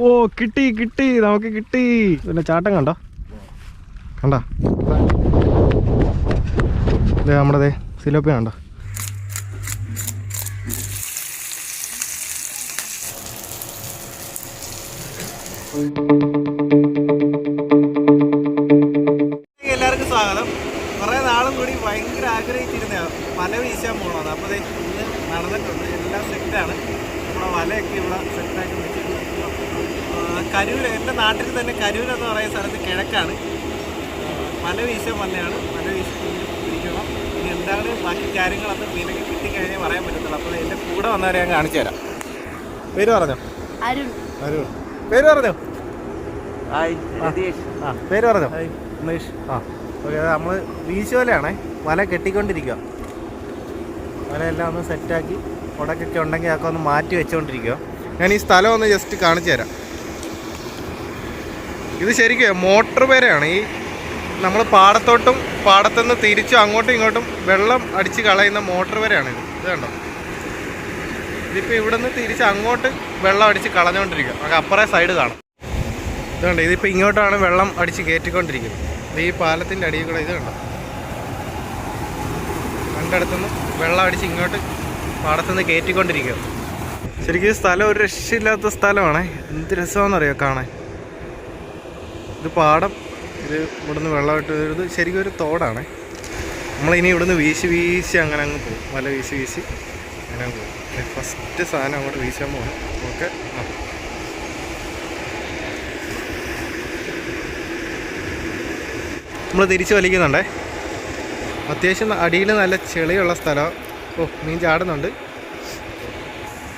ഓ കിട്ടി കിട്ടി, നമുക്ക് കിട്ടി. പിന്നെ ചാട്ടം കണ്ടോ, കണ്ടോ നമ്മുടെ സിലോപ്പിയ കണ്ടോ. എല്ലാവർക്കും സ്വാഗതം. കുറേ നാളും കൂടി ഭയങ്കര ആഗ്രഹിച്ചിരുന്ന വല വീശാൻ പോകണമെന്ന്. അപ്പോൾ ഇന്ന് നടന്നിട്ടുണ്ട്, എല്ലാം സെറ്റാണ്. നമ്മുടെ വലയൊക്കെ ഇവിടെ സെറ്റാക്കി വെച്ചിട്ടുണ്ട്. കരൂർ, എൻ്റെ നാട്ടിൽ തന്നെ കരൂർ എന്ന് പറയുന്ന സ്ഥലത്ത് കിഴക്കാണ്. വല വീശാൻ വന്നതാണ്. വല വീശി പിടിക്കണം. ഇനി എന്താണ് ബാക്കി കാര്യങ്ങളൊക്കെ മീനൊക്കെ കിട്ടിക്കഴിഞ്ഞാൽ പറയാൻ പറ്റത്തുള്ളൂ. അപ്പോൾ എൻ്റെ കൂടെ വന്നവരെ ഞാൻ കാണിച്ചു തരാം. പേര് പറഞ്ഞോ? അരുൺ. അരുൺ. പേര് പറഞ്ഞോ? പേര് പറഞ്ഞോ? ഉമേഷ്. ഓക്കെ, നമ്മൾ വീശുവലയാണേ. വല കെട്ടിക്കൊണ്ടിരിക്കുക. വലയെല്ലാം ഒന്ന് സെറ്റാക്കി ഉടക്കൊക്കെ ഉണ്ടെങ്കിൽ അതൊക്കെ ഒന്ന് മാറ്റി വെച്ചുകൊണ്ടിരിക്കുക. ഞാൻ ഈ സ്ഥലം ഒന്ന് ജസ്റ്റ് കാണിച്ചു തരാം. ഇത് ശരിക്കും മോട്ടർ പേരയാണ്. ഈ നമ്മൾ പാടത്തോട്ടും പാടത്തുനിന്ന് തിരിച്ചും അങ്ങോട്ടും ഇങ്ങോട്ടും വെള്ളം അടിച്ച് കളയുന്ന മോട്ടർ പേരയാണ് ഇത്. ഇത് കണ്ടോ, ഇതിപ്പോൾ ഇവിടെ നിന്ന് തിരിച്ച് അങ്ങോട്ട് വെള്ളം അടിച്ച് കളഞ്ഞുകൊണ്ടിരിക്കുക. നമുക്ക് അപ്പുറേ സൈഡ് കാണാം. ഇതുണ്ട്, ഇതിപ്പോൾ ഇങ്ങോട്ടാണ് വെള്ളം അടിച്ച് കയറ്റിക്കൊണ്ടിരിക്കുന്നത്. ഇത് ഈ പാലത്തിൻ്റെ അടിയിൽ കൂടെ ഇത് കണ്ടോ, രണ്ടിടത്തുനിന്ന് വെള്ളം അടിച്ച് ഇങ്ങോട്ട് പാടത്തുനിന്ന് കയറ്റിക്കൊണ്ടിരിക്കുക. ശരിക്കും ഈ സ്ഥലം ഒരു രക്ഷയില്ലാത്ത സ്ഥലമാണ്. എന്ത് രസമാണെന്നറിയോ കാണാൻ. ഇത് പാടം, ഇത് ഇവിടുന്ന് വെള്ളമായിട്ട് വരുന്നത് ശരിക്കും ഒരു തോടാണ്. നമ്മളിനി ഇവിടുന്ന് വീശി വീശി അങ്ങനെ അങ്ങ് പോകും. വല വീശി വീശി അങ്ങനെ അങ്ങ് പോകും. ഫസ്റ്റ് സാധനം അങ്ങോട്ട് വീശാൻ പോകണം. ഓക്കെ, നമ്മൾ തിരിച്ച് വലിക്കുന്നുണ്ടേ. അത്യാവശ്യം അടിയിൽ നല്ല ചെളിയുള്ള സ്ഥലം. ഓ, മീൻ ചാടുന്നുണ്ട്.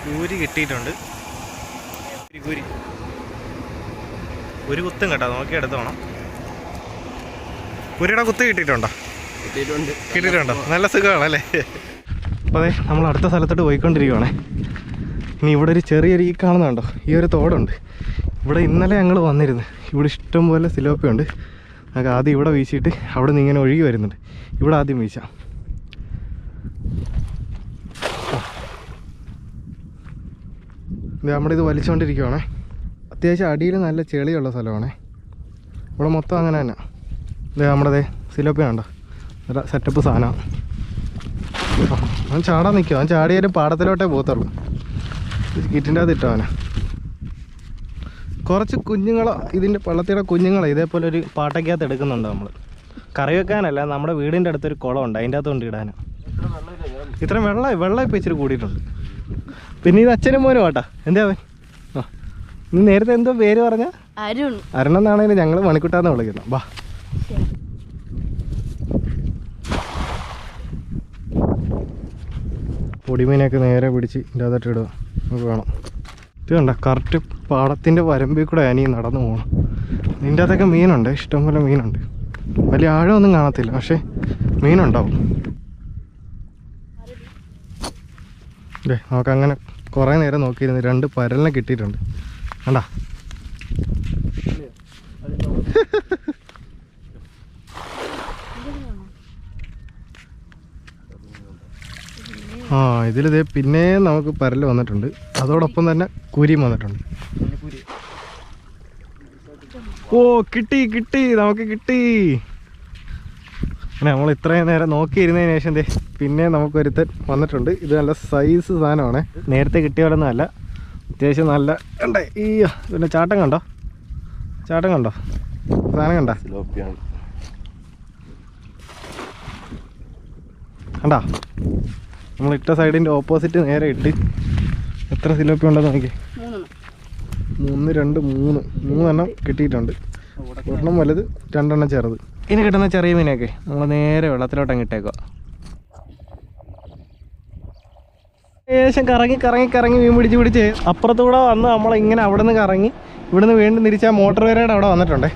കൂരി കിട്ടിയിട്ടുണ്ട്. കൂരി ഒരു കുത്തും കേട്ടോ, നോക്കി എടുത്തോണം. കുരിയുടെ കുത്ത് കിട്ടിയിട്ടുണ്ടോ? കിട്ടിയിട്ടുണ്ടോ? നല്ല സുഖമാണല്ലേ. അപ്പോൾ അതെ, നമ്മൾ അടുത്ത സ്ഥലത്തോട്ട് പോയിക്കൊണ്ടിരിക്കുവാണേ. ഇനി ഇവിടെ ഒരു ചെറിയൊരു ഈ കാണുന്നുണ്ടോ, ഈ ഒരു തോടുണ്ട്. ഇവിടെ ഇന്നലെ ഞങ്ങൾ വന്നിരുന്നു. ഇവിടെ ഇഷ്ടം പോലെ സിലോപ്പിയുണ്ട്. നമുക്ക് ആദ്യം ഇവിടെ വീശിയിട്ട് അവിടെ നിന്ന് ഇങ്ങനെ ഒഴുകി വരുന്നുണ്ട്. ഇവിടെ ആദ്യം വീശാം. നമ്മളിത് വലിച്ചുകൊണ്ടിരിക്കുവാണേ. അത്യാവശ്യം അടിയിൽ നല്ല ചെളിയുള്ള സ്ഥലമാണേ. ഇവിടെ മൊത്തം അങ്ങനെ തന്നെ. ഇത് നമ്മുടെ സിലോപ്പിയ കണ്ടോ, നല്ല സെറ്റപ്പ് സാധനമാണ്. അവൻ ചാടാൻ നിൽക്കും. അവൻ ചാടിയാലും പാടത്തിലോട്ടേ പോകത്തുള്ളൂ. കിറ്റിൻ്റെ അകത്ത് ഇട്ടവനെ. കുറച്ച് കുഞ്ഞുങ്ങളോ, ഇതിൻ്റെ പള്ളത്തിയുടെ കുഞ്ഞുങ്ങളോ ഇതേപോലെ ഒരു പാട്ടയ്ക്കകത്ത് എടുക്കുന്നുണ്ട് നമ്മൾ. കറി വെക്കാനല്ല, നമ്മുടെ വീടിൻ്റെ അടുത്തൊരു കുളമുണ്ട്, അതിൻ്റെ അകത്ത് കൊണ്ട് ഇടാനാണ്. ഇത്രയും വെള്ളം ഇപ്പം ഇച്ചിരി കൂടിയിട്ടുണ്ട്. പിന്നെ ഇത് അച്ഛനും മോനും ആട്ടാ. എന്താ അവൻ? ആ, നീ നേരത്തെ എന്തോ പേര് പറഞ്ഞ? അരുൺ. അരുൺ എന്നാണെങ്കിലും ഞങ്ങൾ മണിക്കുട്ടാന്ന് വിളിക്കുന്നത്. ബാ, പൊടിമീനൊക്കെ നേരെ പിടിച്ച് ഇതിൻ്റെ അകത്തോട്ട് ഇടുക. നമുക്ക് വേണം. ഇത് കണ്ട, കറക്റ്റ് പാടത്തിൻ്റെ വരമ്പിൽ കൂടെ ഞാൻ ഈ നടന്നു പോകണം. ഇതിൻ്റെ അകത്തൊക്കെ മീനുണ്ട്, ഇഷ്ടംപോലെ മീനുണ്ട്. വലിയ ആഴമൊന്നും കാണത്തില്ല, പക്ഷേ മീനുണ്ടാവും. അല്ലേ, നമുക്കങ്ങനെ കുറേ നേരം നോക്കിയിരുന്നു. 2 പരലിനെ കിട്ടിയിട്ടുണ്ട്. കണ്ടാ, ആ ഇതിലിത് പിന്നെ നമുക്ക് പരൽ വന്നിട്ടുണ്ട്. അതോടൊപ്പം തന്നെ കുരിയും വന്നിട്ടുണ്ട്. ഓ കിട്ടി കിട്ടി, നമുക്ക് കിട്ടി. അങ്ങനെ നമ്മൾ ഇത്രയും നേരം നോക്കിയിരുന്നതിന് ശേഷം പിന്നെ നമുക്കൊരുത്തൻ വന്നിട്ടുണ്ട്. ഇത് നല്ല സൈസ് സാധനമാണ്. നേരത്തെ കിട്ടിയവരൊന്നും അല്ല, അത്യാവശ്യം നല്ല കണ്ടേ. ഈ പിന്നെ ചാട്ടം കണ്ടോ, ചാട്ടം കണ്ടോ, സാധനം കണ്ട കണ്ടാ. നമ്മളിട്ട സൈഡിൻ്റെ ഓപ്പോസിറ്റ് നേരെ ഇട്ട് എത്ര സിലോപ്പി ഉണ്ടെന്ന് നോക്കി. 3, 2, 3 എണ്ണം കിട്ടിയിട്ടുണ്ട്. ഒരെണ്ണം വലുത്, 2 എണ്ണം ചെറുത്. ഇനി കിട്ടുന്ന ചെറിയ മീനൊക്കെ നമ്മൾ നേരെ വെള്ളത്തിലോട്ട് അങ്ങ് ഇട്ടേക്കുക. ഏകദേശം കറങ്ങി മീൻ പിടിച്ച് അപ്പുറത്തൂടെ വന്ന് നമ്മളിങ്ങനെ അവിടെ നിന്ന് കറങ്ങി ഇവിടുന്ന് വീണ്ടും തിരിച്ച് ആ മോട്ടോർ വേരയുടെ അവിടെ വന്നിട്ടുണ്ടേ.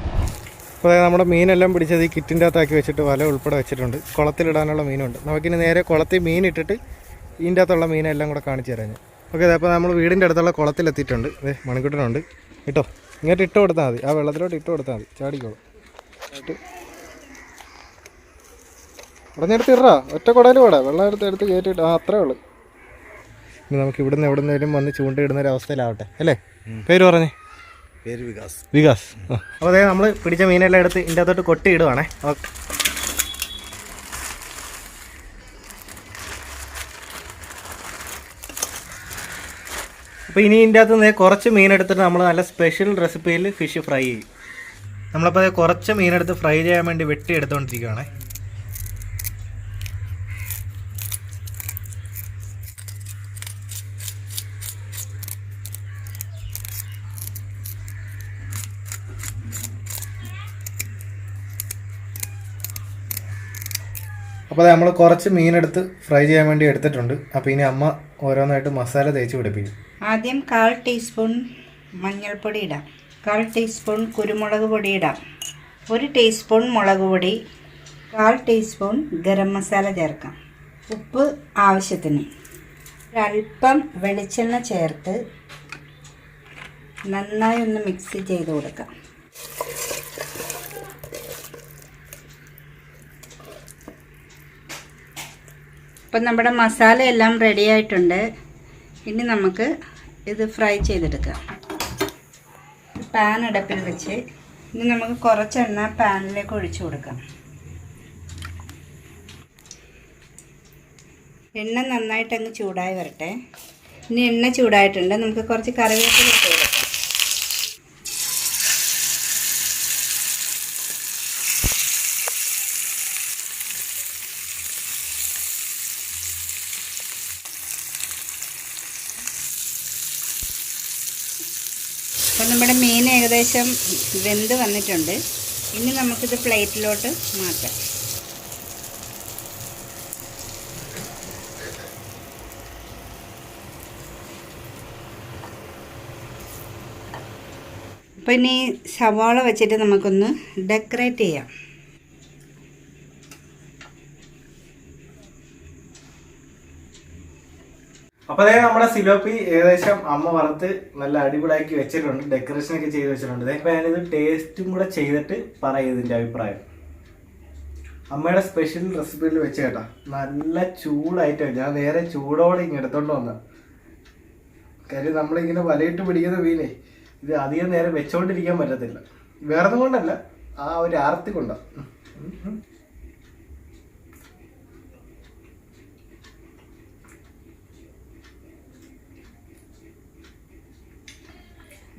അപ്പോൾ അതായത് നമ്മുടെ മീനെല്ലാം പിടിച്ചത് ഈ കിറ്റിൻ്റെ അകത്താക്കി വെച്ചിട്ട് വല ഉൾപ്പെടെ വെച്ചിട്ടുണ്ട്. കുളത്തിലിടാനുള്ള മീനുണ്ട്. നമുക്കിനി നേരെ കുളത്തിൽ മീൻ ഇട്ടിട്ട് ഇതിൻ്റെ അകത്തുള്ള മീനെല്ലാം കൂടെ കാണിച്ചു തരാം ഞാൻ. ഓക്കെ, അപ്പോൾ നമ്മൾ വീടിൻ്റെ അടുത്തുള്ള കുളത്തിലെത്തിയിട്ടുണ്ട്. അതെ, മണിക്കുട്ടനുണ്ട് കേട്ടോ. ഇങ്ങോട്ട് ഇട്ട് കൊടുത്താൽ മതി, ആ വെള്ളത്തിലോട്ട് ഇട്ട് കൊടുത്താൽ മതി, ചാടിക്കോളും. ഉടനെടുത്ത് ഇറാ, ഒറ്റ കുടയിൽ കൂടെ വെള്ളം എടുത്ത് കയറ്റിയിട്ട് അത്രേ ഉള്ളൂ. ഇനി നമുക്ക് ഇവിടുന്ന് എവിടുന്നേലും വന്ന് ചൂണ്ടയിടുന്ന ഒരു അവസ്ഥയിലാവട്ടെ അല്ലേ? പേര് പറഞ്ഞേ. പേര് വികാസ്. വികാസ്. അപ്പോൾ അതായത് നമ്മൾ പിടിച്ച മീനെല്ലാം എടുത്ത് ഇതിൻ്റെ അകത്തോട്ട് കൊട്ടി ഇടുവാണേ. ഓക്കെ. അപ്പോൾ ഇനി ഇതിൻ്റെ അകത്ത് കുറച്ച് മീനെടുത്തിട്ട് നമ്മൾ നല്ല സ്പെഷ്യൽ റെസിപ്പിയിൽ ഫിഷ് ഫ്രൈ ചെയ്യും. നമ്മളപ്പോൾ കുറച്ച് മീനെടുത്ത് ഫ്രൈ ചെയ്യാൻ വേണ്ടി വെട്ടി എടുത്തുകൊണ്ടിരിക്കുകയാണേ. അപ്പോൾ നമ്മൾ കുറച്ച് മീനെടുത്ത് ഫ്രൈ ചെയ്യാൻ വേണ്ടി എടുത്തിട്ടുണ്ട്. അപ്പോൾ ഇനി അമ്മ ഓരോന്നായിട്ട് മസാല തേച്ച് പിടിപ്പിക്കും. ആദ്യം 1/4 ടീസ്പൂൺ മഞ്ഞൾപ്പൊടി ഇടാം, 1/4 ടീസ്പൂൺ കുരുമുളക് പൊടി ഇടാം, 1 ടീസ്പൂൺ മുളക് പൊടി, 1/4 ടീസ്പൂൺ ഗരം മസാല ചേർക്കാം, ഉപ്പ് ആവശ്യത്തിന്, ഒരല്പം വെളിച്ചെണ്ണ ചേർത്ത് നന്നായി ഒന്ന് മിക്സ് ചെയ്ത് കൊടുക്കാം. അപ്പം നമ്മുടെ മസാല എല്ലാം റെഡി ആയിട്ടുണ്ട്. ഇനി നമുക്ക് ഇത് ഫ്രൈ ചെയ്തെടുക്കാം. പാൻ അടുപ്പിൽ വെച്ച് ഇനി നമുക്ക് കുറച്ച് എണ്ണ പാനിലേക്ക് ഒഴിച്ചു കൊടുക്കാം. എണ്ണ നന്നായിട്ടങ്ങ് ചൂടായി വരട്ടെ. ഇനി എണ്ണ ചൂടായിട്ടുണ്ട്, നമുക്ക് കുറച്ച് കറിവേപ്പില ഇട്ട് കൊടുക്കാം. അപ്പം നമ്മുടെ മീൻ ഏകദേശം വെന്ത് വന്നിട്ടുണ്ട്. ഇനി നമുക്കിത് പ്ലേറ്റിലോട്ട് മാറ്റാം. അപ്പോൾ ഇനി സവാള വെച്ചിട്ട് നമുക്കൊന്ന് ഡെക്കറേറ്റ് ചെയ്യാം. അപ്പോൾ അതായത് നമ്മുടെ സിലോപ്പി ഏകദേശം അമ്മ വറുത്ത് നല്ല അടിപൊളിയാക്കി വെച്ചിട്ടുണ്ട്, ഡെക്കറേഷൻ ഒക്കെ ചെയ്ത് വെച്ചിട്ടുണ്ട്. ഇപ്പം ഞാനിത് ടേസ്റ്റും കൂടെ ചെയ്തിട്ട് പറയും ഇതിൻ്റെ അഭിപ്രായം. അമ്മയുടെ സ്പെഷ്യൽ റെസിപ്പിയിൽ വെച്ച് കേട്ടാ, നല്ല ചൂടായിട്ട് ഞാൻ നേരെ ചൂടോടെ ഇങ്ങനെ എടുത്തോണ്ട് വന്ന കാര്യം. നമ്മളിങ്ങനെ വലയിട്ട് പിടിക്കുന്ന മീനെ ഇത് അധികം നേരം വെച്ചോണ്ടിരിക്കാൻ പറ്റത്തില്ല. വേറൊന്നും കൊണ്ടല്ല, ആ ഒരു ആർത്തി കൊണ്ടാ.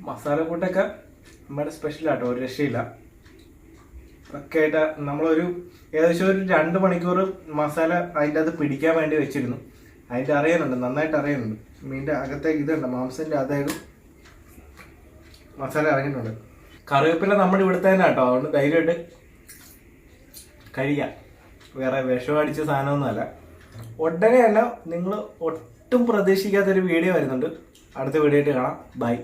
മസാല കൂട്ടൊക്കെ നമ്മുടെ സ്പെഷ്യലാട്ടോ, ഒരു രക്ഷയില്ല. ഒക്കെ ആയിട്ട് നമ്മളൊരു ഏകദേശം ഒരു 2 മണിക്കൂർ മസാല അതിൻ്റെ അത് പിടിക്കാൻ വേണ്ടി വെച്ചിരുന്നു. അതിൻ്റെ അറിയാനുണ്ട്, നന്നായിട്ട് അറിയുന്നുണ്ട്. മീൻ്റെ അകത്തേക്ക് ഇതുണ്ട്, മാംസത്തിൻ്റെ അതായത് മസാല ഇറങ്ങിയിട്ടുണ്ട്. കറിവേപ്പില നമ്മുടെ ഇവിടുത്തെ തന്നെ കേട്ടോ, അതുകൊണ്ട് ധൈര്യമായിട്ട് കഴിക്കാം. വേറെ വിഷം അടിച്ച സാധനമൊന്നുമല്ല. ഉടനെ തന്നെ നിങ്ങൾ ഒട്ടും പ്രതീക്ഷിക്കാത്തൊരു വീഡിയോ വരുന്നുണ്ട്. അടുത്ത വീഡിയോ ആയിട്ട് കാണാം. ബൈ.